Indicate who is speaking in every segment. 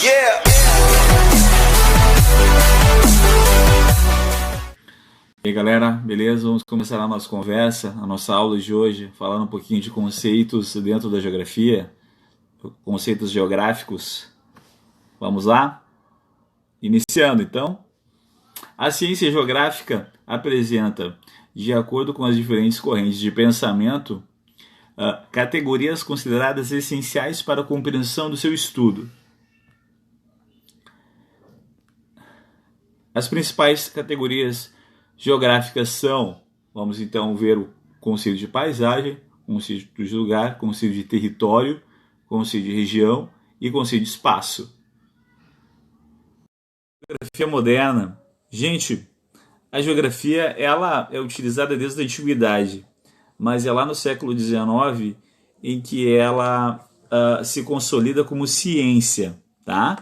Speaker 1: Yeah.
Speaker 2: E aí galera, beleza? Vamos começar a nossa conversa, a nossa aula de hoje, falando um pouquinho de conceitos dentro da geografia, conceitos geográficos. Vamos lá? Iniciando então. A ciência geográfica apresenta, de acordo com as diferentes correntes de pensamento, categorias consideradas essenciais para a compreensão do seu estudo. As principais categorias geográficas são, vamos então ver o conceito de paisagem, conceito de lugar, conceito de território, conceito de região e conceito de espaço. Geografia moderna. Gente, a geografia ela é utilizada desde a antiguidade, mas é lá no século XIX em que ela se consolida como ciência, tá?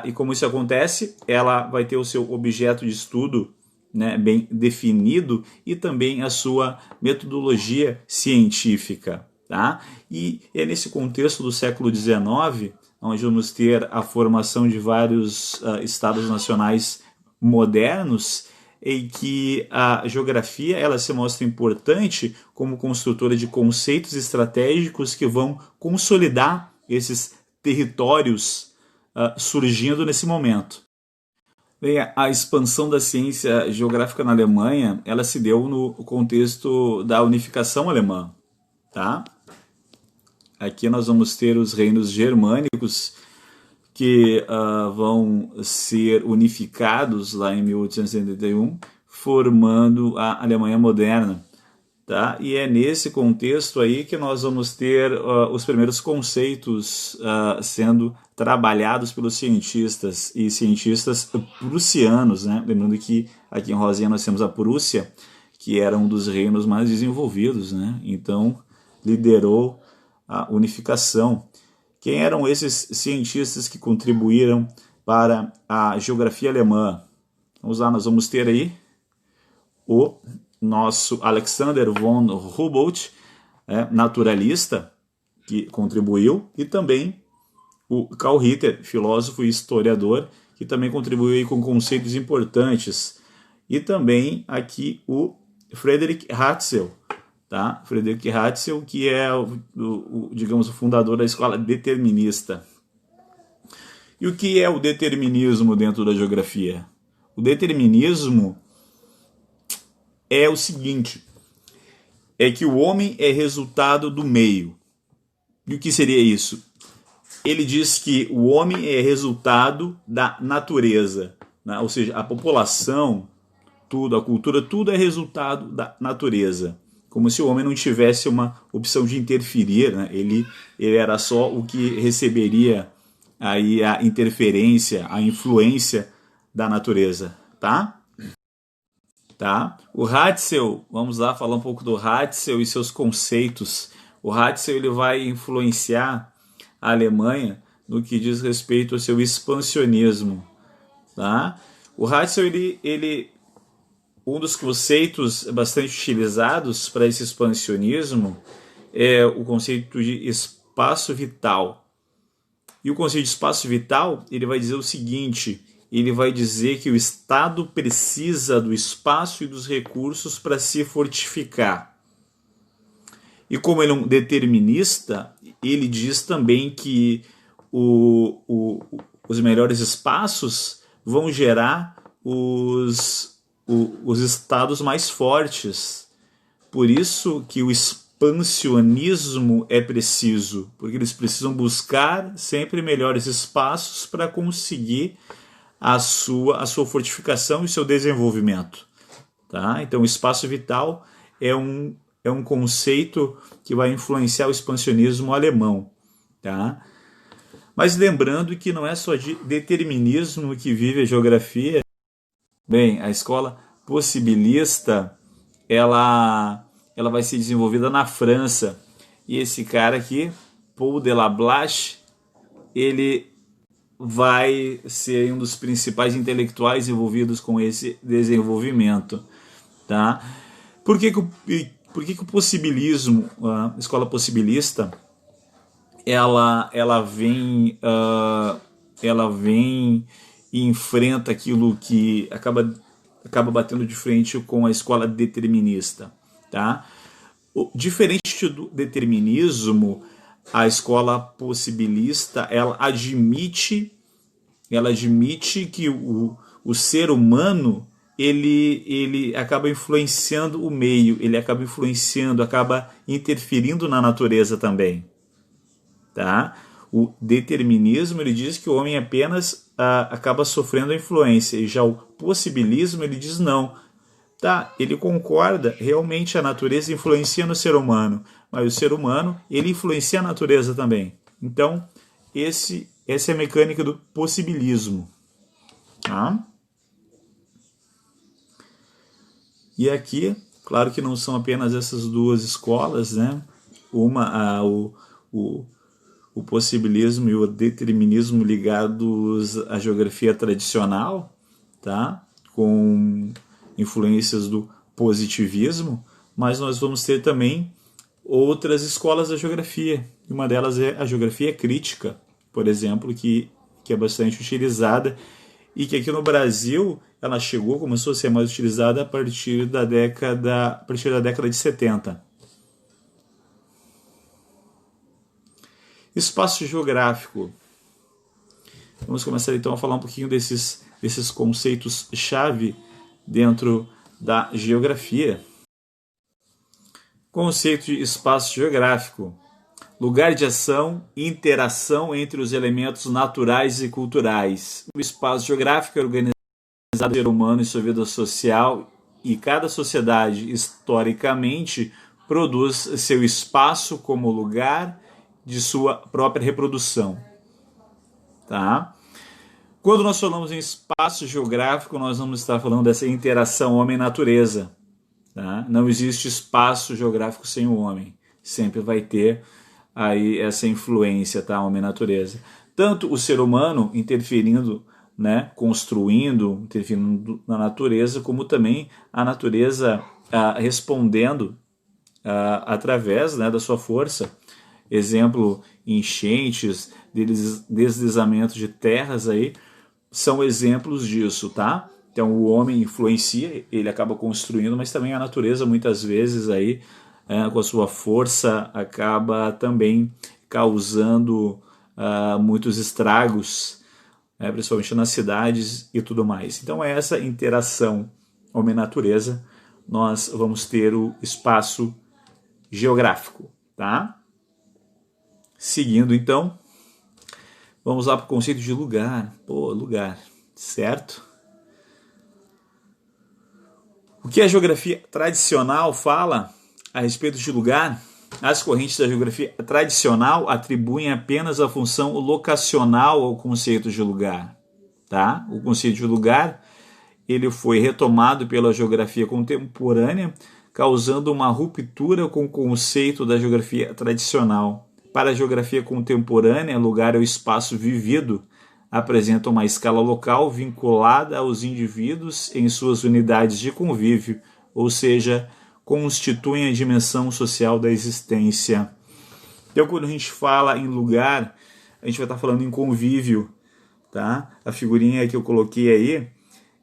Speaker 2: E como isso acontece, ela vai ter o seu objeto de estudo, né, bem definido e também a sua metodologia científica, tá? E é nesse contexto do século XIX onde vamos ter a formação de vários estados nacionais modernos, em que a geografia ela se mostra importante como construtora de conceitos estratégicos que vão consolidar esses territórios surgindo nesse momento. Bem, a expansão da ciência geográfica na Alemanha ela se deu no contexto da unificação alemã, tá? Aqui nós vamos ter os reinos germânicos que vão ser unificados lá em 1871, formando a Alemanha moderna. Tá? E é nesse contexto aí que nós vamos ter os primeiros conceitos sendo trabalhados pelos cientistas e cientistas prussianos, né? Lembrando que aqui em Rosinha nós temos a Prússia, que era um dos reinos mais desenvolvidos, né? Então liderou a unificação. Quem eram esses cientistas que contribuíram para a geografia alemã? Vamos lá, nós vamos ter aí o nosso Alexander von Humboldt, naturalista, que contribuiu, e também o Karl Ritter, filósofo e historiador, que também contribuiu aí com conceitos importantes. E também aqui o Friedrich Ratzel, tá? Friedrich Ratzel, que é digamos, o fundador da escola determinista. E o que é o determinismo dentro da geografia? O determinismo é o seguinte, é que o homem é resultado do meio. E o que seria isso? Ele diz que o homem é resultado da natureza, né? Ou seja, a população, tudo, a cultura, tudo é resultado da natureza. Como se o homem não tivesse uma opção de interferir, né? Ele era só o que receberia aí a interferência, a influência da natureza, tá? Tá? O Ratzel, vamos lá falar um pouco do Ratzel e seus conceitos. O Ratzel ele vai influenciar a Alemanha no que diz respeito ao seu expansionismo. Tá? O Ratzel, um dos conceitos bastante utilizados para esse expansionismo é o conceito de espaço vital. E o conceito de espaço vital ele vai dizer o seguinte: ele vai dizer que o Estado precisa do espaço e dos recursos para se fortificar. E como ele é um determinista, ele diz também que os melhores espaços vão gerar os estados mais fortes. Por isso que o expansionismo é preciso, porque eles precisam buscar sempre melhores espaços para conseguir a sua fortificação e seu desenvolvimento. Tá? Então, o espaço vital é um conceito que vai influenciar o expansionismo alemão. Tá? Mas lembrando que não é só de determinismo que vive a geografia. Bem, a escola possibilista ela vai ser desenvolvida na França. E esse cara aqui, Paul Delablache, ele vai ser um dos principais intelectuais envolvidos com esse desenvolvimento. Tá? Por que o possibilismo, a escola possibilista, ela vem ela vem e enfrenta aquilo que acaba batendo de frente com a escola determinista, tá? Diferente do determinismo, a escola possibilista, ela admite que o ser humano ele acaba influenciando o meio, ele acaba influenciando, acaba interferindo na natureza também, tá? O determinismo ele diz que o homem apenas acaba sofrendo a influência, e já o possibilismo ele diz não. Tá, ele concorda, realmente a natureza influencia no ser humano, mas o ser humano ele influencia a natureza também. Então, essa é a mecânica do possibilismo. Tá? E aqui, claro que não são apenas essas duas escolas, né? O possibilismo e o determinismo ligados à geografia tradicional, tá? Com influências do positivismo, mas nós vamos ter também outras escolas da geografia. Uma delas é a geografia crítica, por exemplo, que é bastante utilizada e que aqui no Brasil ela começou a ser mais utilizada a partir da década de 70. Espaço geográfico. Vamos começar então a falar um pouquinho desses conceitos-chave dentro da geografia. Conceito de espaço geográfico: lugar de ação e interação entre os elementos naturais e culturais. O espaço geográfico é organizado pelo ser humano e sua vida social, e cada sociedade, historicamente, produz seu espaço como lugar de sua própria reprodução. Tá? Quando nós falamos em espaço geográfico, nós vamos estar falando dessa interação homem-natureza. Tá? Não existe espaço geográfico sem o homem. Sempre vai ter aí essa influência, tá? Homem-natureza. Tanto o ser humano interferindo, né? Construindo, interferindo na natureza, como também a natureza respondendo através, né, da sua força. Exemplo, enchentes, deslizamento de terras aí, são exemplos disso, tá? Então o homem influencia, ele acaba construindo, mas também a natureza muitas vezes aí, com a sua força, acaba também causando muitos estragos, principalmente nas cidades e tudo mais. Então é essa interação homem-natureza, nós vamos ter o espaço geográfico, tá? Seguindo então, vamos lá para o conceito de lugar. Lugar, certo? O que a geografia tradicional fala a respeito de lugar? As correntes da geografia tradicional atribuem apenas a função locacional ao conceito de lugar. Tá? O conceito de lugar ele foi retomado pela geografia contemporânea, causando uma ruptura com o conceito da geografia tradicional. Para a geografia contemporânea, lugar é o espaço vivido, apresenta uma escala local vinculada aos indivíduos em suas unidades de convívio, ou seja, constituem a dimensão social da existência. Então, quando a gente fala em lugar, a gente vai estar falando em convívio, tá? A figurinha que eu coloquei aí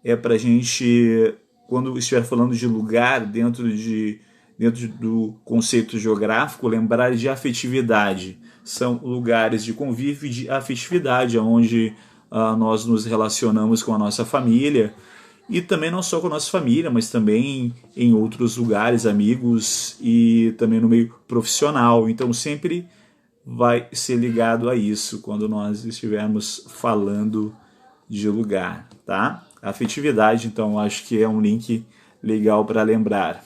Speaker 2: é para a gente, quando estiver falando de lugar dentro do conceito geográfico, lembrar de afetividade. São lugares de convívio e de afetividade, onde nós nos relacionamos com a nossa família, e também não só com a nossa família, mas também em outros lugares, amigos, e também no meio profissional. Então sempre vai ser ligado a isso quando nós estivermos falando de lugar, tá? Afetividade, então, acho que é um link legal para lembrar.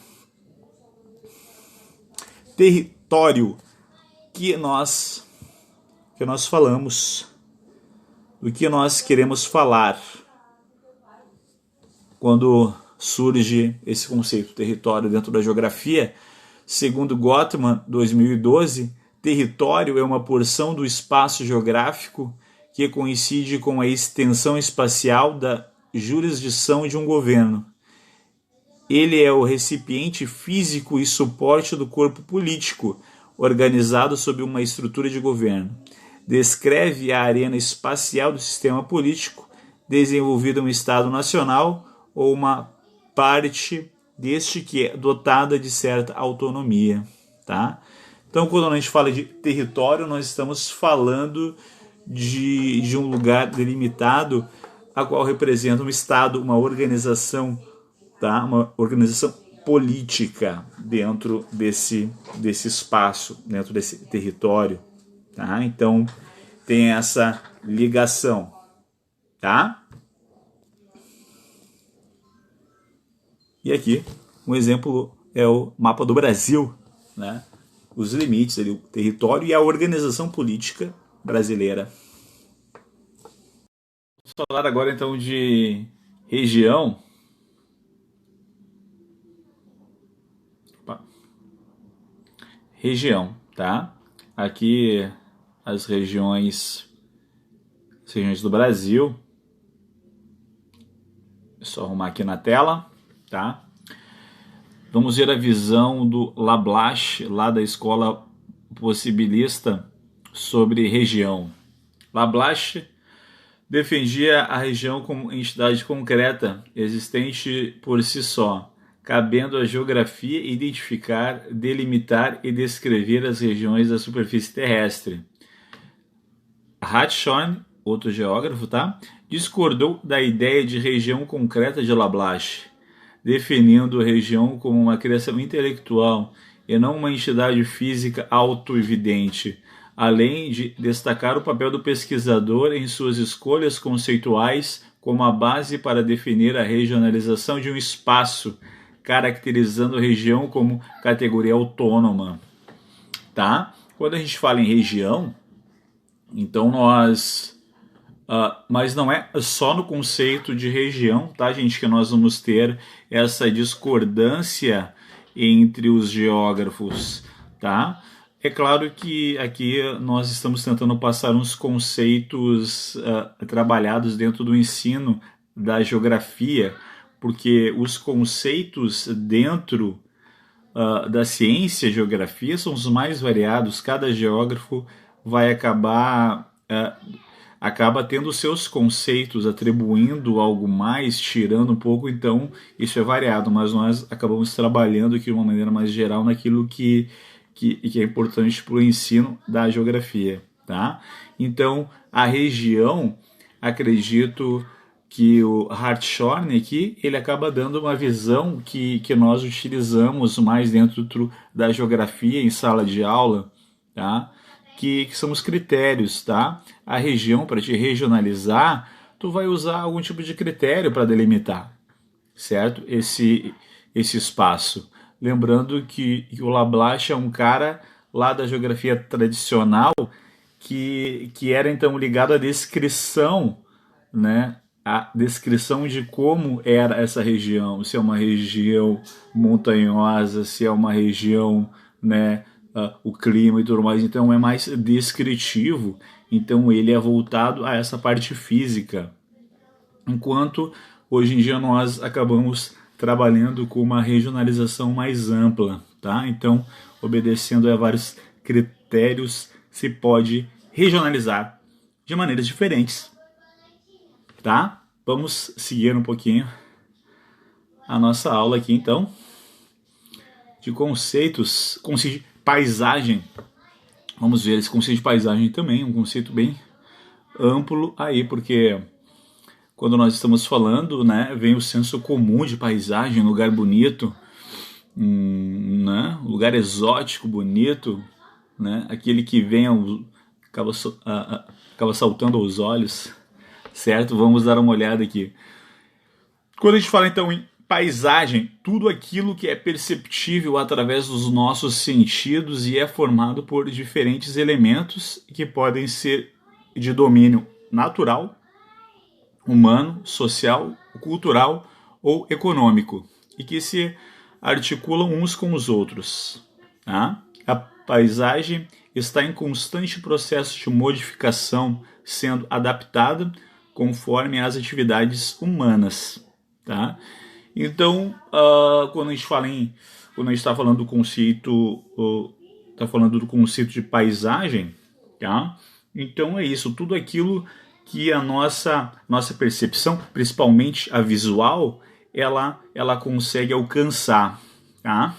Speaker 2: Território, que nós falamos, do que nós queremos falar quando surge esse conceito território dentro da geografia. Segundo Gottman, 2012, território é uma porção do espaço geográfico que coincide com a extensão espacial da jurisdição de um governo. Ele é o recipiente físico e suporte do corpo político, organizado sob uma estrutura de governo. descreve a arena espacial do sistema político desenvolvido em um Estado nacional ou uma parte deste que é dotada de certa autonomia, tá? Então, quando a gente fala de território, nós estamos falando de um lugar delimitado, a qual representa um Estado, uma organização, tá? Uma organização política dentro desse espaço, dentro desse território, tá? Então, tem essa ligação, tá? E aqui, um exemplo é o mapa do Brasil, né? Os limites ali, o território e a organização política brasileira. Vamos falar agora então de região. Opa. Região, tá? Aqui as regiões do Brasil. É só arrumar aqui na tela, tá? Vamos ver a visão do Lablache, lá da escola possibilista, sobre região. Lablache defendia a região como entidade concreta, existente por si só, cabendo à geografia identificar, delimitar e descrever as regiões da superfície terrestre. Hartshorne, outro geógrafo, tá? Discordou da ideia de região concreta de Lablache, definindo a região como uma criação intelectual e não uma entidade física autoevidente, além de destacar o papel do pesquisador em suas escolhas conceituais como a base para definir a regionalização de um espaço, caracterizando a região como categoria autônoma, tá? Quando a gente fala em região, então mas não é só no conceito de região, tá, gente, que nós vamos ter essa discordância entre os geógrafos, tá? É claro que aqui nós estamos tentando passar uns conceitos trabalhados dentro do ensino da geografia, porque os conceitos dentro da ciência geografia são os mais variados. Cada geógrafo vai acaba tendo seus conceitos, atribuindo algo mais, tirando um pouco, então isso é variado, mas nós acabamos trabalhando aqui de uma maneira mais geral naquilo que é importante para o ensino da geografia, tá? Então, a região, acredito que o Hartshorne aqui, ele acaba dando uma visão que nós utilizamos mais dentro da geografia em sala de aula, tá? Que são os critérios, tá? A região, para te regionalizar, tu vai usar algum tipo de critério para delimitar, certo? Esse espaço. Lembrando que o Lablache é um cara lá da geografia tradicional que era então ligado à descrição, né? A descrição de como era essa região, se é uma região montanhosa, se é uma região, né, o clima e tudo mais, então é mais descritivo, então ele é voltado a essa parte física, enquanto hoje em dia nós acabamos trabalhando com uma regionalização mais ampla, tá? Então, obedecendo a vários critérios, se pode regionalizar de maneiras diferentes, tá? Vamos seguir um pouquinho a nossa aula aqui, então, de conceitos de paisagem. Vamos ver esse conceito de paisagem também, um conceito bem amplo aí, porque quando nós estamos falando, né, vem o senso comum de paisagem, lugar bonito, né, lugar exótico, bonito, né, aquele que vem acaba saltando aos olhos, certo? Vamos dar uma olhada aqui. Quando a gente fala então em paisagem, tudo aquilo que é perceptível através dos nossos sentidos e é formado por diferentes elementos que podem ser de domínio natural, humano, social, cultural ou econômico e que se articulam uns com os outros. Tá? A paisagem está em constante processo de modificação, sendo adaptada conforme as atividades humanas. Tá? Então, quando a gente está falando do conceito, de paisagem, tá? Então é isso, tudo aquilo que a nossa percepção, principalmente a visual, ela consegue alcançar, tá?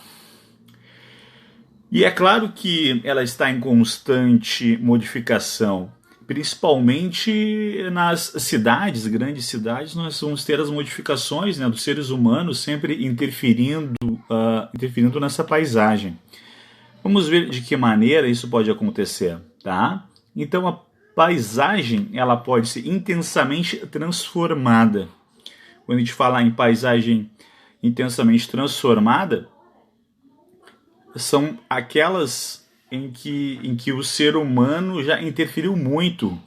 Speaker 2: E é claro que ela está em constante modificação, principalmente nas cidades, grandes cidades, nós vamos ter as modificações, né, dos seres humanos sempre interferindo nessa paisagem. Vamos ver de que maneira isso pode acontecer, tá? Então a paisagem ela pode ser intensamente transformada. Quando a gente fala em paisagem intensamente transformada, são aquelas em que o ser humano já interferiu muito.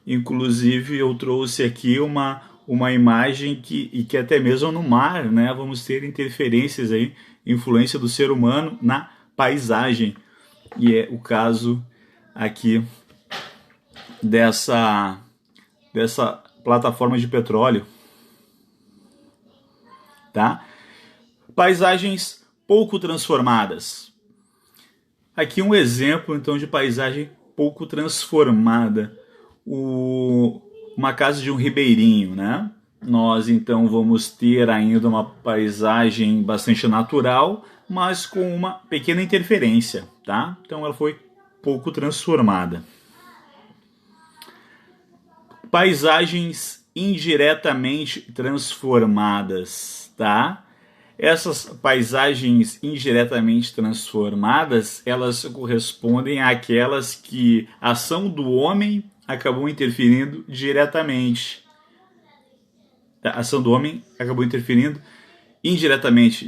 Speaker 2: Inclusive eu trouxe aqui uma imagem que até mesmo no mar, né, vamos ter interferências aí, influência do ser humano na paisagem. E é o caso aqui dessa plataforma de petróleo, tá? Paisagens pouco transformadas. Aqui um exemplo então de paisagem pouco transformada. Uma casa de um ribeirinho, né? Nós então vamos ter ainda uma paisagem bastante natural, mas com uma pequena interferência, tá? Então ela foi pouco transformada. Paisagens indiretamente transformadas, tá? Essas paisagens indiretamente transformadas, elas correspondem àquelas que a ação do homem acabou interferindo diretamente. A ação do homem acabou interferindo indiretamente,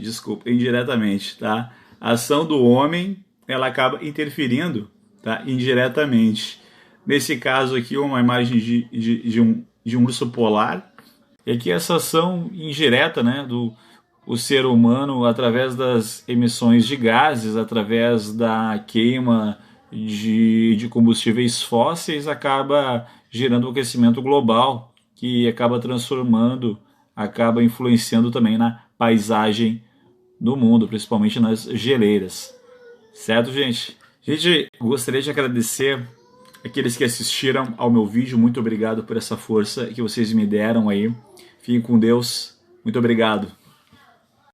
Speaker 2: tá? A ação do homem, ela acaba interferindo, tá? Indiretamente. Nesse caso aqui, uma imagem de um urso polar. E aqui essa ação indireta, né, o ser humano através das emissões de gases, através da queima de combustíveis fósseis, acaba gerando um aquecimento global que acaba transformando, acaba influenciando também na paisagem do mundo, principalmente nas geleiras. Certo, gente? Gente, gostaria de agradecer aqueles que assistiram ao meu vídeo. Muito obrigado por essa força que vocês me deram aí. Fiquem com Deus. Muito obrigado.